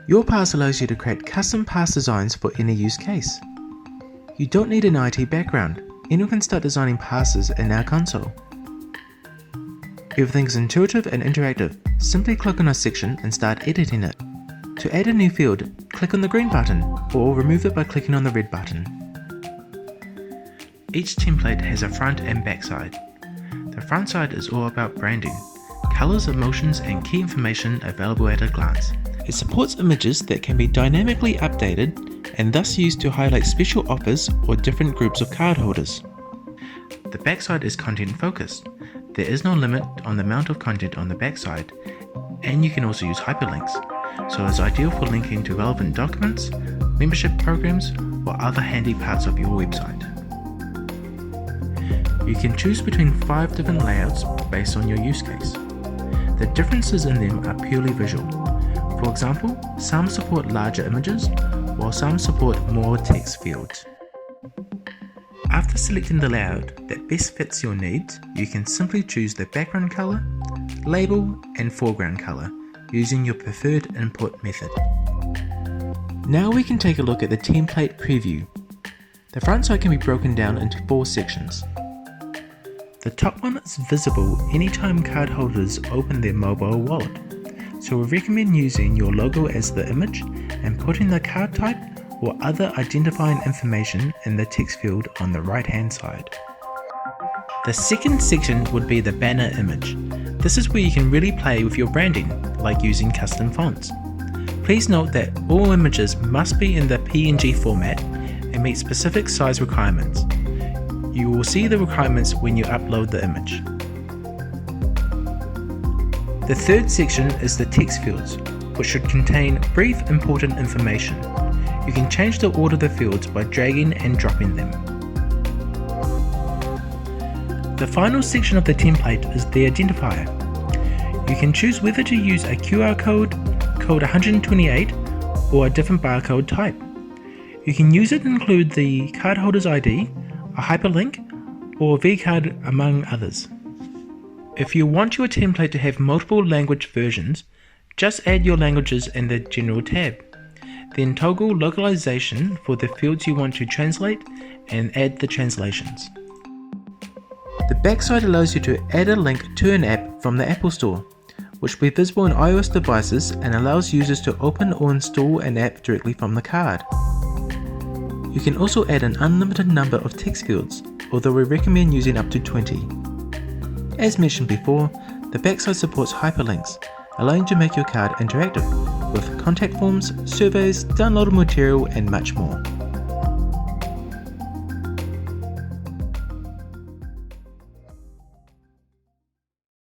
Your pass allows you to create custom pass designs for any use case. You don't need an IT background. Anyone can start designing passes in our console. Everything is intuitive and interactive. Simply click on a section and start editing it. To add a new field, click on the green button, or remove it by clicking on the red button. Each template has a front and back side. The front side is all about branding, colors, emotions, and key information available at a glance. It supports images that can be dynamically updated and thus used to highlight special offers or different groups of cardholders. The backside is content focused. There is no limit on the amount of content on the backside, and you can also use hyperlinks, so it's ideal for linking to relevant documents, membership programs, or other handy parts of your website. You can choose between 5 different layouts based on your use case. The differences in them are purely visual. For example, some support larger images, while some support more text fields. After selecting the layout that best fits your needs, you can simply choose the background color, label, and foreground color using your preferred input method. Now we can take a look at the template preview. The front side can be broken down into 4 sections. The top one is visible anytime cardholders open their mobile wallet, so we recommend using your logo as the image and putting the card type or other identifying information in the text field on the right hand side. The second section would be the banner image. This is where you can really play with your branding, like using custom fonts. Please note that all images must be in the PNG format and meet specific size requirements. You will see the requirements when you upload the image. The third section is the text fields, which should contain brief important information. You can change the order of the fields by dragging and dropping them. The final section of the template is the identifier. You can choose whether to use a QR code, code 128, or a different barcode type. You can use it to include the cardholder's ID, a hyperlink, or vCard, among others. If you want your template to have multiple language versions, just add your languages in the General tab. Then toggle localization for the fields you want to translate and add the translations. The backside allows you to add a link to an app from the Apple Store, which will be visible on iOS devices and allows users to open or install an app directly from the card. You can also add an unlimited number of text fields, although we recommend using up to 20. As mentioned before, the backside supports hyperlinks, allowing you to make your card interactive, with contact forms, surveys, downloadable material, and much more.